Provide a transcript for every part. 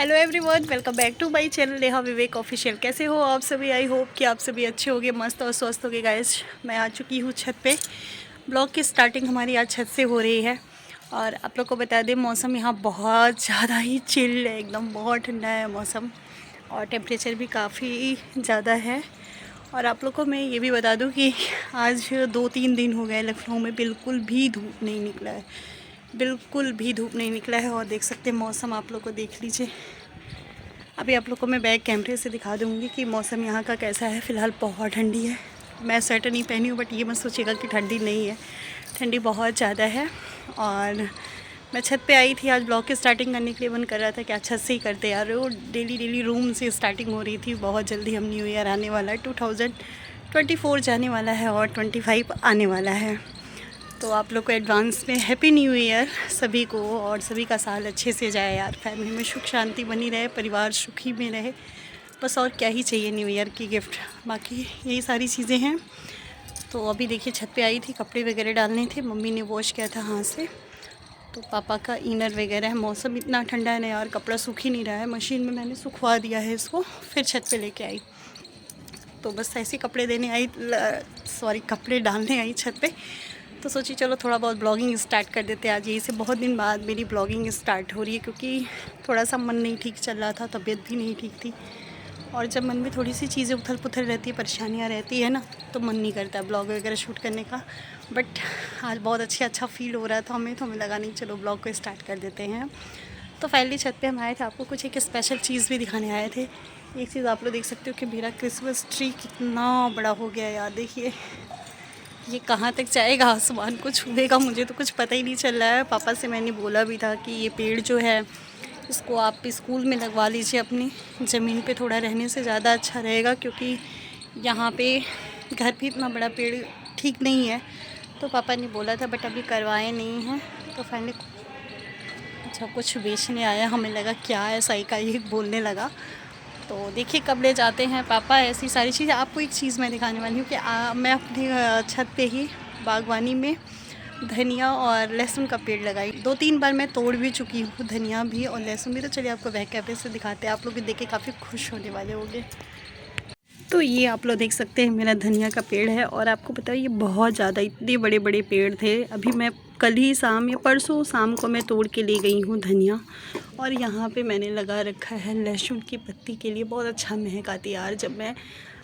Hello everyone, welcome back to my channel Neha Vivek official. कैसे हो आप सभी? आई होप कि आप सभी अच्छे होंगे, मस्त और स्वस्थ होंगे। गाइस, मैं आ चुकी हूँ छत पे। ब्लॉग की स्टार्टिंग हमारी आज छत से हो रही है। और आप लोग को बता दें, मौसम यहाँ बहुत ज़्यादा ही चिल है, एकदम बहुत ठंडा है मौसम। और टेम्परेचर भी काफ़ी ज़्यादा है। और आप लोग को मैं ये भी बता दूँ कि आज 2-3 दिन हो गए लखनऊ में बिल्कुल भी धूप नहीं निकला है, बिल्कुल भी धूप नहीं निकला है। और देख सकते हैं मौसम, आप लोग को देख लीजिए। अभी आप लोग को मैं बैक कैमरे से दिखा दूँगी कि मौसम यहाँ का कैसा है। फ़िलहाल बहुत ठंडी है। मैं स्वेटर नहीं पहनी हूँ, बट ये मत सोचिएगा कि ठंडी नहीं है, ठंडी बहुत ज़्यादा है। और मैं छत पे आई थी आज ब्लॉग की स्टार्टिंग करने के लिए। मन कर रहा था कि छत से ही करते यार, वो डेली रूम से स्टार्टिंग हो रही थी। बहुत जल्दी हम न्यू ईयर आने वाला है, 2024 जाने वाला है और 25 आने वाला है। तो आप लोग को एडवांस में हैप्पी न्यू ईयर सभी को। और सभी का साल अच्छे से जाए यार, फैमिली में सुख शांति बनी रहे, परिवार सुखी में रहे, बस और क्या ही चाहिए न्यू ईयर की गिफ्ट। बाकी यही सारी चीज़ें हैं। तो अभी देखिए छत पे आई थी, कपड़े वगैरह डालने थे, मम्मी ने वॉश किया था हाथ से। तो पापा का इनर वगैरह है। मौसम इतना ठंडा है ना यार, कपड़ा सूख ही नहीं रहा है। मशीन में मैंने सुखवा दिया है इसको, फिर छत पे लेके आई। तो बस ऐसे कपड़े देने आई, कपड़े डालने आई छत पे। तो सोची चलो थोड़ा बहुत ब्लॉगिंग स्टार्ट कर देते हैं आज। यही से बहुत दिन बाद मेरी ब्लॉगिंग स्टार्ट हो रही है, क्योंकि थोड़ा सा मन नहीं ठीक चल रहा था, तबीयत भी नहीं ठीक थी। और जब मन में थोड़ी सी चीज़ें उथल पुथल रहती है, परेशानियाँ रहती है ना, तो मन नहीं करता ब्लॉग वगैरह शूट करने का। बट आज बहुत अच्छा फील हो रहा था हमें, तो हमें लगा नहीं चलो ब्लॉग को स्टार्ट कर देते हैं। तो फाइनली छत पे हम आए थे, आपको कुछ एक स्पेशल चीज़ भी दिखाने आए थे। एक चीज़ आप लोग देख सकते हो कि मेरा क्रिसमस ट्री कितना बड़ा हो गया यार। देखिए ये कहाँ तक जाएगा, आसमान को छुएगा, मुझे तो कुछ पता ही नहीं चल रहा है। पापा से मैंने बोला भी था कि ये पेड़ जो है इसको आप स्कूल में लगवा लीजिए, अपनी ज़मीन पे थोड़ा रहने से ज़्यादा अच्छा रहेगा, क्योंकि यहाँ पे घर भी इतना बड़ा पेड़ ठीक नहीं है। तो पापा ने बोला था, बट अभी करवाए नहीं हैं। तो फाइनली अच्छा कुछ बेचने आया, हमें लगा क्या है, सही का ये बोलने लगा। तो देखिए कब ले जाते हैं पापा ऐसी सारी चीज़ें। आपको एक चीज़ मैं दिखाने वाली हूँ कि मैं अपनी छत पे ही बागवानी में धनिया और लहसुन का पेड़ लगाई। 2-3 बार मैं तोड़ भी चुकी हूँ, धनिया भी और लहसुन भी। तो चलिए आपको बैक कैमरे से दिखाते हैं, आप लोग भी देख के काफ़ी खुश होने वाले होंगे। तो ये आप लोग देख सकते हैं मेरा धनिया का पेड़ है। और आपको पता है ये बहुत ज़्यादा इतने बड़े बड़े पेड़ थे। अभी मैं कल ही शाम या परसों शाम को मैं तोड़ के ले गई हूँ धनिया। और यहाँ पे मैंने लगा रखा है लहसुन की पत्ती के लिए। बहुत अच्छा महक आती है यार। जब मैं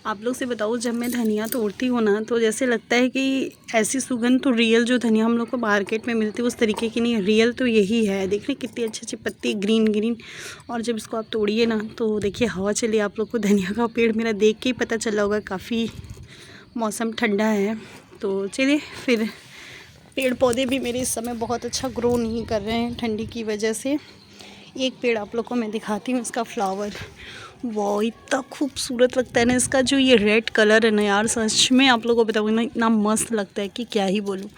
आप लोग से बताऊँ, जब मैं धनिया तोड़ती हूँ ना, तो जैसे लगता है कि ऐसी सुगंध तो रियल जो धनिया हम लोग को मार्केट में मिलती है उस तरीके की नहीं, रियल तो यही है। देख रहे कितनी अच्छी अच्छी पत्ती, ग्रीन ग्रीन। और जब इसको आप तोड़िए ना, तो देखिए हवा चलिए, आप लोग को धनिया का पेड़ मेरा देख के ही पता चला होगा, काफ़ी मौसम ठंडा है। तो चलिए फिर, पेड़ पौधे भी मेरे इस समय बहुत अच्छा ग्रो नहीं कर रहे हैं ठंडी की वजह से। एक पेड़ आप लोग को मैं दिखाती हूँ, इसका फ्लावर वो इतना खूबसूरत लगता है ना। इसका जो ये रेड कलर है ना यार, सच में आप लोगों को बताऊँगी ना, इतना मस्त लगता है कि क्या ही बोलूँ।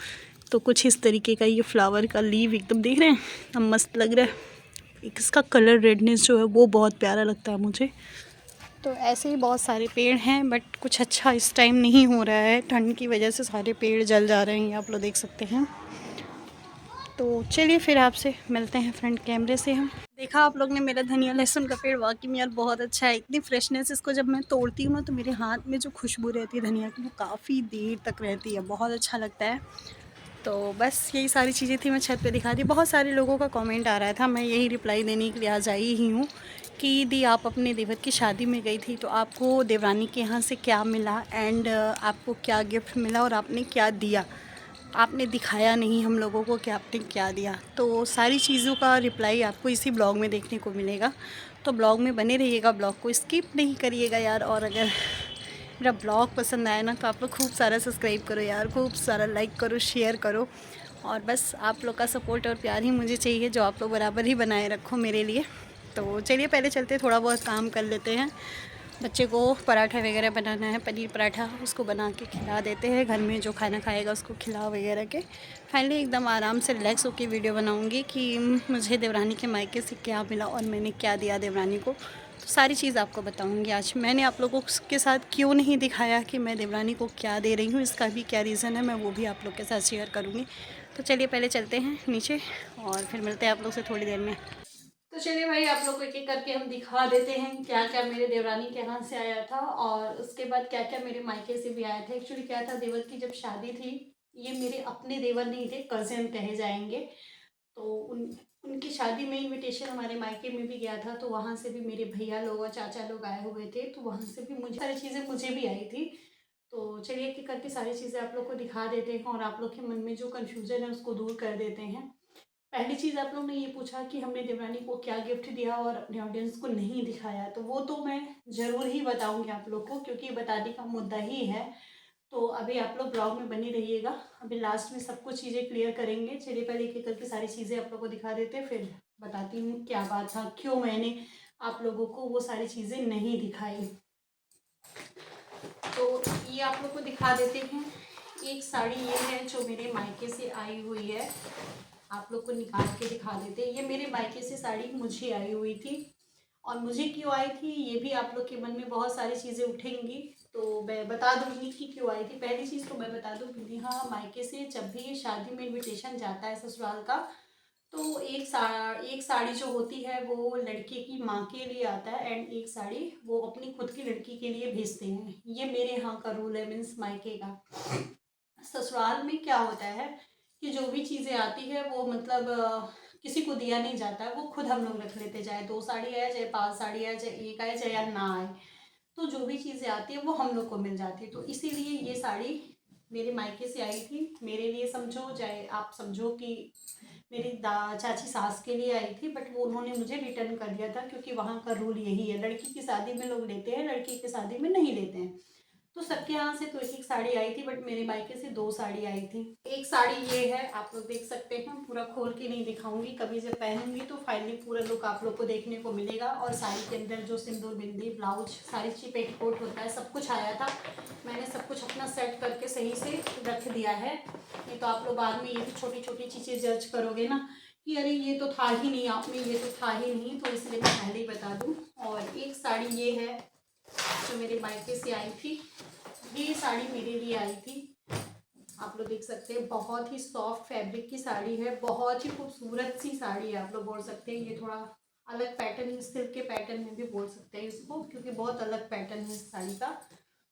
तो कुछ इस तरीके का ये फ्लावर का लीव एकदम देख रहे हैं, इतना मस्त लग रहा है। इसका कलर रेडनेस जो है वो बहुत प्यारा लगता है मुझे। तो ऐसे ही बहुत सारे पेड़ हैं, बट कुछ अच्छा इस टाइम नहीं हो रहा है, ठंड की वजह से सारे पेड़ जल जा रहे हैं, आप लोग देख सकते हैं। तो चलिए फिर आपसे मिलते हैं फ्रंट कैमरे से हम। देखा आप लोग ने मेरा धनिया लहसुन का पेड़, वाकई में यार बहुत अच्छा है। इतनी फ्रेशनेस इसको जब मैं तोड़ती हूँ ना, तो मेरे हाथ में जो खुशबू रहती है धनिया की, वो काफ़ी देर तक रहती है, बहुत अच्छा लगता है। तो बस यही सारी चीज़ें थी, मैं छत पे दिखा दी। बहुत सारे लोगों का कमेंट आ रहा था, मैं यही रिप्लाई देने के लिए आज आई ही हूँ कि दी आप अपने देवर की शादी में गई थी, तो आपको देवरानी के यहाँ से क्या मिला एंड आपको क्या गिफ्ट मिला और आपने क्या दिया। आपने दिखाया नहीं हम लोगों को कि आपने क्या दिया। तो सारी चीज़ों का रिप्लाई आपको इसी ब्लॉग में देखने को मिलेगा। तो ब्लॉग में बने रहिएगा, ब्लॉग को स्किप नहीं करिएगा यार। और अगर मेरा ब्लॉग पसंद आया ना, तो आप लोग खूब सारा सब्सक्राइब करो यार, खूब सारा लाइक करो, शेयर करो। और बस आप लोग का सपोर्ट और प्यार ही मुझे चाहिए, जो आप लोग बराबर ही बनाए रखो मेरे लिए। तो चलिए पहले चलते, थोड़ा बहुत काम कर लेते हैं। बच्चे को पराठा वगैरह बनाना है, पनीर पराठा, उसको बना के खिला देते हैं। घर में जो खाना खाएगा उसको खिला वगैरह के फाइनली एकदम आराम से रिलैक्स होकर वीडियो बनाऊंगी कि मुझे देवरानी के मायके से क्या मिला और मैंने क्या दिया देवरानी को। तो सारी चीज़ आपको बताऊंगी आज। मैंने आप लोगों के साथ क्यों नहीं दिखाया कि मैं देवरानी को क्या दे रही हूँ, इसका भी क्या रीज़न है, मैं वो भी आप लोग के साथ शेयर करूँगी। तो चलिए पहले चलते हैं नीचे और फिर मिलते हैं आप लोग से थोड़ी देर में। तो चलिए भाई, आप लोग को एक एक करके हम दिखा देते हैं क्या क्या मेरे देवरानी के यहाँ से आया था और उसके बाद क्या क्या मेरे मायके से भी आया था। एक्चुअली क्या था, देवर की जब शादी थी, ये मेरे अपने देवर नहीं थे, कज़न कहे जाएंगे। तो उनकी शादी में इनविटेशन हमारे मायके में भी गया था, तो वहाँ से भी मेरे भैया लोग और चाचा लोग आए हुए थे, तो वहाँ से भी मुझे सारी चीज़ें मुझे भी आई थी। तो चलिए एक एक करके सारी चीज़ें आप लोग को दिखा देते हैं और आप लोग के मन में जो कन्फ्यूज़न है उसको दूर कर देते हैं। पहली चीज़, आप लोग ने ये पूछा कि हमने देवरानी को क्या गिफ्ट दिया और अपने ऑडियंस को नहीं दिखाया, तो वो तो मैं ज़रूर ही बताऊंगी आप लोग को, क्योंकि बताने का मुद्दा ही है। तो अभी आप लोग ब्लॉग में बनी रहिएगा, अभी लास्ट में सब कुछ चीज़ें क्लियर करेंगे। चलिए पहले एक एक करके सारी चीज़ें आप लोग को दिखा देते हैं, फिर बताती हूँ क्या बात था, क्यों मैंने आप लोगों को वो सारी चीज़ें नहीं दिखाई। तो ये आप लोग को दिखा देते हैं। एक साड़ी ये है जो मेरे मायके से आई हुई है, आप लोग को निकाल के दिखा देते हैं। ये मेरे मायके से साड़ी मुझे आई हुई थी, और मुझे क्यों आई थी ये भी आप लोग के मन में बहुत सारी चीज़ें उठेंगी, तो मैं बता दूंगी कि क्यों आई थी। पहली चीज़ तो मैं बता दूँ, क्योंकि हाँ, मायके से जब भी शादी में इनविटेशन जाता है ससुराल का, तो एक साड़ी जो होती है वो लड़के की माँ के लिए आता है, एंड एक साड़ी वो अपनी खुद की लड़की के लिए भेजते हैं। ये मेरे यहाँ का रूल है, मीन्स मायके का। ससुराल में क्या होता है कि जो भी चीज़ें आती है वो मतलब किसी को दिया नहीं जाता है, वो खुद हम लोग रख लेते, चाहे 2 साड़ी आए, चाहे 5 साड़ी आए, चाहे 1 आए, चाहे या ना आए। तो जो भी चीज़ें आती है वो हम लोग को मिल जाती है। तो इसीलिए ये साड़ी मेरे मायके से आई थी, मेरे लिए समझो, चाहे आप समझो कि मेरी चाची सास के लिए आई थी, बट वो उन्होंने मुझे रिटर्न कर दिया था, क्योंकि वहाँ का रूल यही है, लड़की की शादी में लोग लेते हैं, लड़की की शादी में नहीं लेते हैं। तो सबके यहाँ से तो एक एक साड़ी आई थी, बट मेरे मायके से 2 साड़ी आई थी। एक साड़ी ये है, आप लोग देख सकते हैं, पूरा खोल के नहीं दिखाऊंगी, कभी जब पहनूंगी तो फाइनली पूरा लुक आप लोग को देखने को मिलेगा। और साड़ी के अंदर जो सिंदूर, बिंदी, ब्लाउज, सारी चीज, पेटीकोट होता है, सब कुछ आया था। मैंने सब कुछ अपना सेट करके सही से रख दिया है, नहीं तो आप लोग बाद में ये भी छोटी छोटी चीज़ें जज करोगे ना कि अरे ये तो था ही नहीं, आप में ये तो था ही नहीं, तो इसलिए मैं पहले ही बता दूँ। और एक साड़ी ये है जो मेरे मायके से आई थी, ये साड़ी मेरे लिए आई थी, आप लोग देख सकते हैं, बहुत ही सॉफ्ट फैब्रिक की साड़ी है, बहुत ही खूबसूरत सी साड़ी है, आप लोग बोल सकते हैं। ये थोड़ा अलग पैटर्न, सिल्क के पैटर्न में भी बोल सकते हैं इसको, क्योंकि बहुत अलग पैटर्न है इस साड़ी का।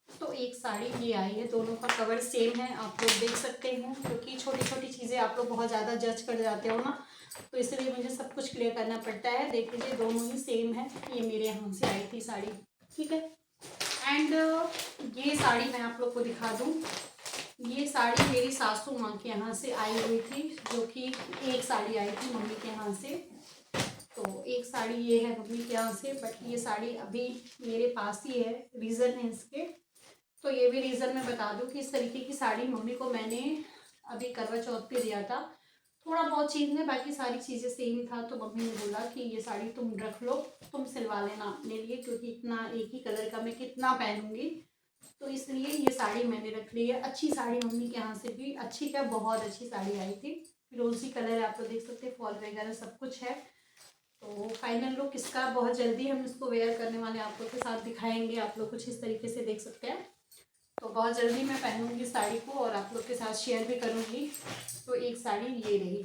तो एक साड़ी ये आई है, दोनों का कवर सेम है, आप लोग देख सकते हैं, क्योंकि छोटी छोटी चीज़ें आप लोग बहुत ज़्यादा जज कर जाते हो ना, तो इसलिए मुझे सब कुछ क्लियर करना पड़ता है। देख लीजिए, दोनों ही सेम है, ये मेरे यहाँ से आई थी साड़ी, ठीक है। एंड ये साड़ी मैं आप लोग को दिखा दूँ, ये साड़ी मेरी सासू माँ के यहाँ से आई हुई थी, जो कि एक साड़ी आई थी मम्मी के यहाँ से। तो एक साड़ी ये है मम्मी के यहाँ से, बट ये साड़ी अभी मेरे पास ही है, रीज़न है इसके। तो ये भी रीज़न मैं बता दूँ कि इस तरीके की साड़ी मम्मी को मैंने अभी करवा चौथ पे दिया था। थोड़ा बहुत चीज़ में, बाकी सारी चीज़ें सेम था, तो मम्मी ने बोला कि ये साड़ी तुम रख लो, तुम सिलवा लेना अपने लिए, क्योंकि इतना एक ही कलर का मैं कितना पहनूंगी, तो इसलिए ये साड़ी मैंने रख ली है। अच्छी साड़ी मम्मी के यहाँ से भी, अच्छी क्या, बहुत अच्छी साड़ी आई थी, फिरोजी कलर है, आप लोग देख सकते हैं, फॉल वगैरह सब कुछ है। तो फाइनल लुक इसका बहुत जल्दी हम इसको वेयर करने वाले आप लोग के साथ दिखाएंगे, आप लोग कुछ इस तरीके से देख सकते हैं। तो बहुत जल्दी मैं पहनूंगी साड़ी को और आप लोग के साथ शेयर भी करूंगी। तो एक साड़ी ये रही।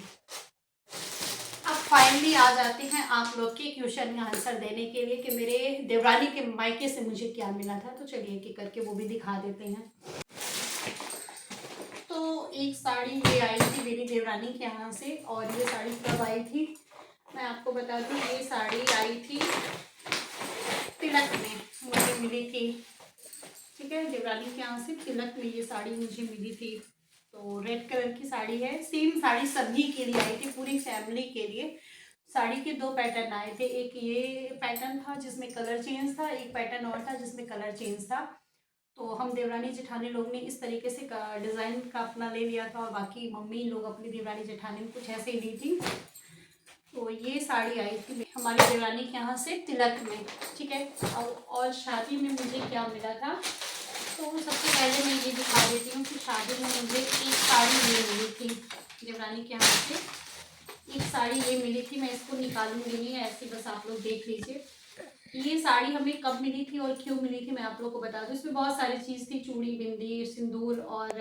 अब फाइनली आ जाते हैं आप लोग के क्वेश्चन का आंसर देने के लिए कि मेरे देवरानी के मायके से मुझे क्या मिला था। तो चलिए एक एक करके वो भी दिखा देते हैं। तो एक साड़ी ये आई थी मेरी देवरानी के यहाँ से, और ये साड़ी कब आई थी मैं आपको बता दूँ। ये साड़ी आई थी तिलक में, मुझे मिली थी, ठीक है, देवरानी के यहाँ से तिलक में ये साड़ी मुझे मिली थी। तो रेड कलर की साड़ी है, सेम साड़ी सभी के लिए आई थी, पूरी फैमिली के लिए। साड़ी के 2 पैटर्न आए थे, एक ये पैटर्न था जिसमें कलर चेंज था, एक पैटर्न और था जिसमें कलर चेंज था। तो हम देवरानी जेठानी लोग ने इस तरीके से डिज़ाइन का अपना ले लिया था, और बाकी मम्मी लोग अपनी देवरानी जेठानी में कुछ ऐसे ही ली थी। तो ये साड़ी आई थी हमारी देवरानी के यहाँ से तिलक में, ठीक है। और शादी में मुझे क्या मिला था, तो सबसे पहले मैं ये दिखा देती हूँ कि शादी में मुझे एक साड़ी ये मिली थी देवरानी के यहाँ से। एक साड़ी ये मिली थी, मैं इसको निकालूंगी नहीं, ऐसे बस आप लोग देख लीजिए। ये साड़ी हमें कब मिली थी और क्यों मिली थी मैं आप लोग को बता दूँ। इसमें बहुत सारी चीज़ थी, चूड़ी, बिंदी, सिंदूर और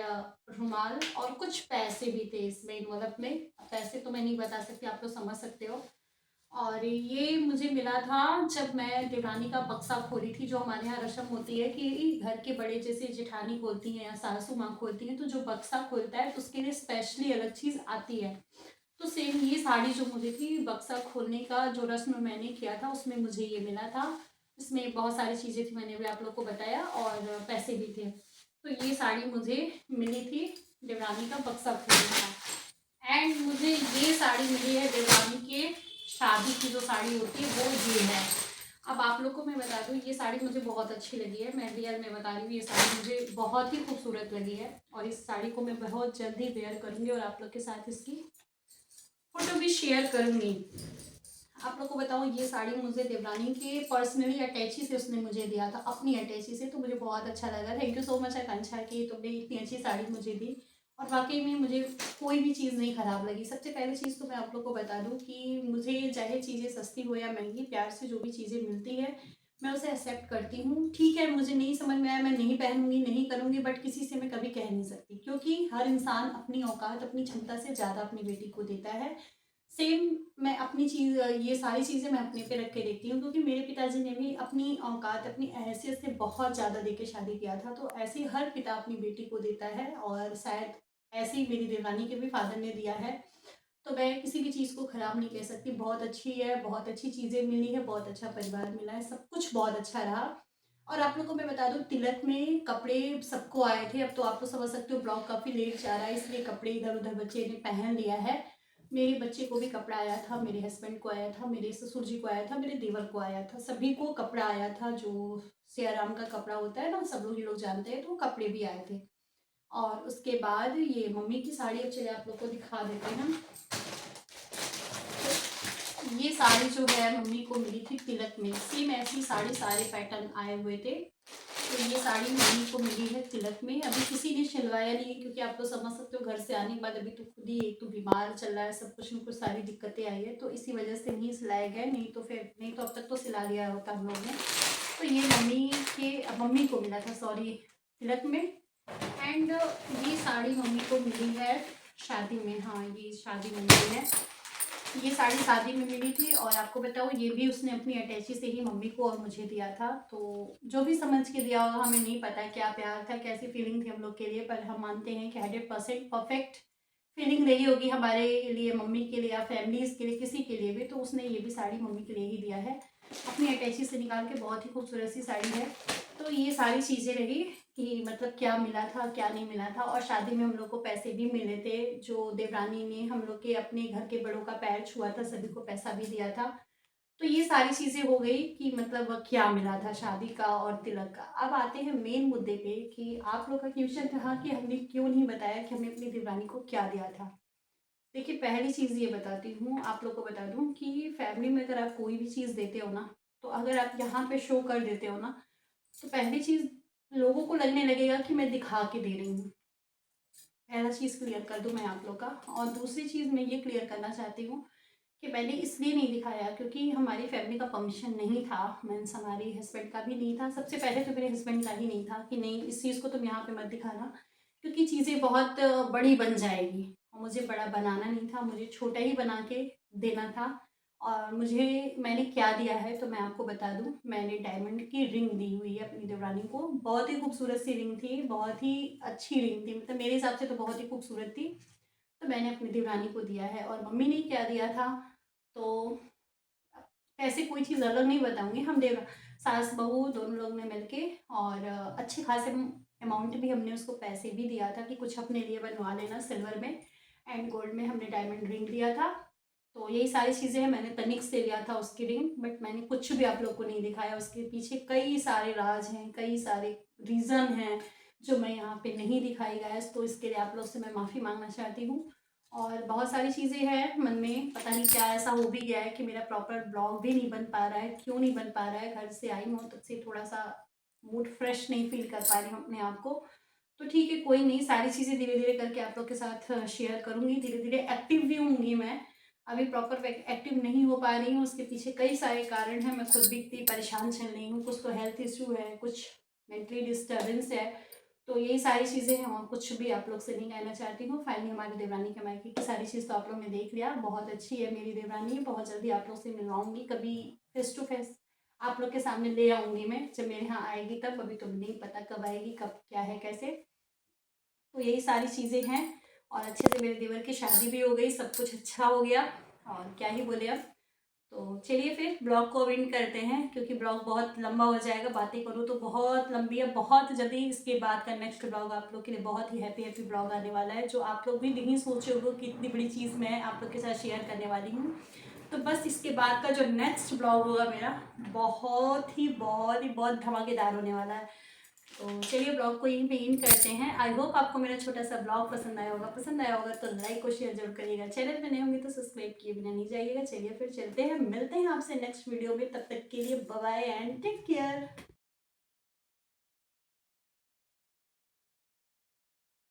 रुमाल, और कुछ पैसे भी थे इसमें इन्वॉल्व में। पैसे तो मैं नहीं बता सकती, आप लोग समझ सकते हो। और ये मुझे मिला था जब मैं देवरानी का बक्सा खोली थी। जो हमारे यहाँ रस्म होती है कि घर के बड़े जैसे जेठानी खोलती हैं या सासू माँ खोलती हैं, तो जो बक्सा खोलता है तो उसके लिए स्पेशली अलग चीज़ आती है। तो सेम ये साड़ी जो मुझे थी, बक्सा खोलने का जो रस्म मैंने किया था उसमें मुझे ये मिला था। इसमें बहुत सारी चीज़ें थी, मैंने भी आप लोग को बताया, और पैसे भी थे। तो ये साड़ी मुझे मिली थी देवरानी का बक्सा खोलने का। एंड मुझे ये साड़ी मिली है देवरानी के शादी की जो साड़ी होती है वो ये है। अब आप लोग को मैं बता दूँ, ये साड़ी मुझे बहुत अच्छी लगी है। मैं रियल में बता रही हूँ, ये साड़ी मुझे बहुत ही खूबसूरत लगी है और इस साड़ी को मैं बहुत जल्दी वेयर करूँगी और आप लोग के साथ इसकी फोटो भी शेयर करूँगी। आप लोग को बताऊँ, ये साड़ी मुझे देवरानी के पर्सनली अटैची से उसने मुझे दिया था, अपनी अटैची से, तो मुझे बहुत अच्छा लगा। थैंक यू सो मच आकांक्षा कि तुमने इतनी अच्छी साड़ी मुझे दी। और वाकई में मुझे कोई भी चीज़ नहीं ख़राब लगी। सबसे पहली चीज़ तो मैं आप लोग को बता दूँ कि मुझे चाहे चीज़ें सस्ती हो या महंगी, प्यार से जो भी चीज़ें मिलती है मैं उसे एक्सेप्ट करती हूँ। ठीक है, मुझे नहीं समझ में आया, मैं नहीं पहनूंगी, नहीं करूँगी, बट किसी से मैं कभी कह नहीं सकती, क्योंकि हर इंसान अपनी औकात, अपनी क्षमता से ज़्यादा अपनी बेटी को देता है। सेम मैं अपनी चीज़, ये सारी चीज़ें मैं अपने पे रख के देखती हूँ, क्योंकि मेरे पिताजी ने भी अपनी औकात, अपनी हैसियत से बहुत ज़्यादा दे के शादी किया था। तो ऐसे ही हर पिता अपनी बेटी को देता है, और शायद ऐसे ही मेरी देवरानी के भी फादर ने दिया है। तो मैं किसी भी चीज़ को ख़राब नहीं कह सकती। बहुत अच्छी है, बहुत अच्छी चीज़ें मिली है, बहुत अच्छा परिवार मिला है, सब कुछ बहुत अच्छा रहा। और आप लोग को मैं बता दूँ, तिलक में कपड़े सबको आए थे। अब तो आप तो समझ सकते हो ब्लॉग काफ़ी लेट जा रहा है, इसलिए कपड़े इधर उधर बच्चे ने पहन लिया है। मेरे बच्चे को भी कपड़ा आया था, मेरे हस्बैंड को आया था, मेरे ससुर जी को आया था, मेरे देवर को आया था, सभी को कपड़ा आया था। जो सियाराम का कपड़ा होता है ना, सब लोग ये लोग जानते हैं, तो कपड़े भी आए थे। और उसके बाद ये मम्मी की साड़ी, अब चलिए आप लोग को दिखा देते हैं। ये साड़ी जो है मम्मी को मिली थी तिलक में, सेम ऐसी साड़ी, सारे पैटर्न आए हुए थे। तो ये साड़ी मम्मी को मिली है तिलक में। अभी किसी ने सिलवाया नहीं है, क्योंकि आप तो समझ सकते हो घर से आने के बाद अभी तो खुद ही एक तो बीमार चल रहा है, सब कुछ में कुछ सारी दिक्कतें आई है, तो इसी वजह से नहीं सिलाया गया। नहीं तो अब तक तो सिला लिया होता हम लोग ने। तो ये मम्मी को मिला था, सॉरी, तिलक में। एंड ये साड़ी मम्मी को मिली है शादी में। हाँ, ये शादी में मिली है। ये साड़ी शादी में मिली थी, और आपको बताऊँ, ये भी उसने अपनी अटैची से ही मम्मी को और मुझे दिया था। तो जो भी समझ के दिया होगा, हमें नहीं पता क्या प्यार था, कैसी फीलिंग थी हम लोग के लिए, पर हम मानते हैं कि 100% परफेक्ट फीलिंग रही होगी हमारे लिए, मम्मी के लिए या फैमिलीज़ के लिए, किसी के लिए भी। तो उसने ये भी साड़ी मम्मी के लिए ही दिया है, अपनी अटैची से निकाल के। बहुत ही खूबसूरत सी साड़ी है। तो ये सारी चीज़ें रही कि मतलब क्या मिला था, क्या नहीं मिला था। और शादी में हम लोग को पैसे भी मिले थे, जो देवरानी ने हम लोग के अपने घर के बड़ों का पैर छुआ था, सभी को पैसा भी दिया था। तो ये सारी चीज़ें हो गई कि मतलब क्या मिला था शादी का और तिलक का। अब आते हैं मेन मुद्दे पे कि आप लोग का क्वेश्चन था कि हमने क्यों नहीं बताया कि हमें अपनी देवरानी को क्या दिया था। देखिए, पहली चीज़ ये बताती हूँ, आप लोग को बता दूँ कि फैमिली में अगर आप कोई भी चीज़ देते हो ना, तो अगर आप यहाँ पे शो कर देते हो ना, तो पहली चीज़ लोगों को लगने लगेगा कि मैं दिखा के दे रही हूँ। पहला चीज़ क्लियर कर दूँ मैं आप लोग का। और दूसरी चीज़ मैं ये क्लियर करना चाहती हूँ कि मैंने इसलिए नहीं दिखाया क्योंकि हमारी फैमिली का परमिशन नहीं था, मीन्स हमारे हस्बैंड का भी नहीं था। सबसे पहले तो मेरे हस्बैंड का ही नहीं था कि नहीं, इस चीज़ को तुम यहाँ पे मत दिखाना, क्योंकि चीज़ें बहुत बड़ी बन जाएगी। और मुझे बड़ा बनाना नहीं था, मुझे छोटा ही बना के देना था। और मैंने क्या दिया है तो मैं आपको बता दूं, मैंने डायमंड की रिंग दी हुई है अपनी देवरानी को। बहुत ही खूबसूरत सी रिंग थी, बहुत ही अच्छी रिंग थी, मतलब मेरे हिसाब से तो बहुत ही खूबसूरत थी। तो मैंने अपनी देवरानी को दिया है। और मम्मी ने क्या दिया था, तो ऐसे कोई चीज़ अलग नहीं बताऊंगी। हम देव सास बहू दोनों लोग ने मिलके, और अच्छे खासे अमाउंट भी हमने उसको पैसे भी दिया था कि कुछ अपने लिए बनवा लेना सिल्वर में। एंड गोल्ड में हमने डायमंड रिंग दिया था। तो यही सारी चीज़ें हैं। मैंने तनिक से लिया था उसकी रिंग, बट मैंने कुछ भी आप लोग को नहीं दिखाया। उसके पीछे कई सारे राज हैं, कई सारे रीज़न हैं जो मैं यहाँ पे नहीं दिखाई गैस। तो इसके लिए आप लोग से मैं माफ़ी मांगना चाहती हूँ। और बहुत सारी चीज़ें हैं मन में, पता नहीं क्या ऐसा हो भी गया है कि मेरा प्रॉपर ब्लॉग भी नहीं बन पा रहा है। क्यों नहीं बन पा रहा है, घर से आई हूँ तब से थोड़ा सा मूड फ्रेश नहीं फील कर पा रही हूँ अपने आप को। तो ठीक है, कोई नहीं, सारी चीज़ें धीरे धीरे करके आप लोग के साथ शेयर करूँगी। धीरे धीरे एक्टिव भी होंगी मैं। अभी प्रॉपर एक्टिव नहीं हो पा रही हूँ, उसके पीछे कई सारे कारण हैं। मैं खुद भी इतनी परेशान चल रही हूँ, कुछ तो हेल्थ इशू है, कुछ मेंटली डिस्टर्बेंस है। तो यही सारी चीज़ें हैं और कुछ भी आप लोग से नहीं कहना चाहती हूँ। फाइनली हमारी देवरानी के मायके की सारी चीज़ तो आप लोग ने देख लिया। बहुत अच्छी है मेरी देवरानी, बहुत जल्दी आप लोग से मिलवाऊंगी, कभी फेस टू फेस आप लोग के सामने ले आऊँगी मैं, जब मेरे यहाँ आएगी तब। अभी तो नहीं पता कब आएगी, कब क्या है कैसे। तो यही सारी चीज़ें हैं और अच्छे से मेरे देवर की शादी भी हो गई, सब कुछ अच्छा हो गया और क्या ही बोले अब। तो चलिए फिर ब्लॉग को एंड करते हैं, क्योंकि ब्लॉग बहुत लंबा हो जाएगा, बातें करूँ तो बहुत लंबी है। बहुत जल्दी इसके बाद का नेक्स्ट ब्लॉग आप लोग के लिए बहुत ही हैप्पी ब्लॉग आने वाला है, जो आप लोग भी नहीं सोचे होंगे कि इतनी बड़ी चीज़ मैं आप लोग के साथ शेयर करने वाली हूँ। तो बस इसके बाद का जो नेक्स्ट ब्लॉग होगा मेरा, बहुत धमाकेदार होने वाला है। तो चलिए ब्लॉग को यहीं पे एंड करते हैं। आई होप आपको मेरा छोटा सा ब्लॉग पसंद आया होगा। पसंद आया होगा तो लाइक और शेयर जरूर करिएगा। चैनल पे नए होंगे तो सब्सक्राइब किए बिना नहीं जाइएगा। चलिए फिर चलते हैं, मिलते हैं आपसे नेक्स्ट वीडियो में। तब तक के लिए bye bye and take care.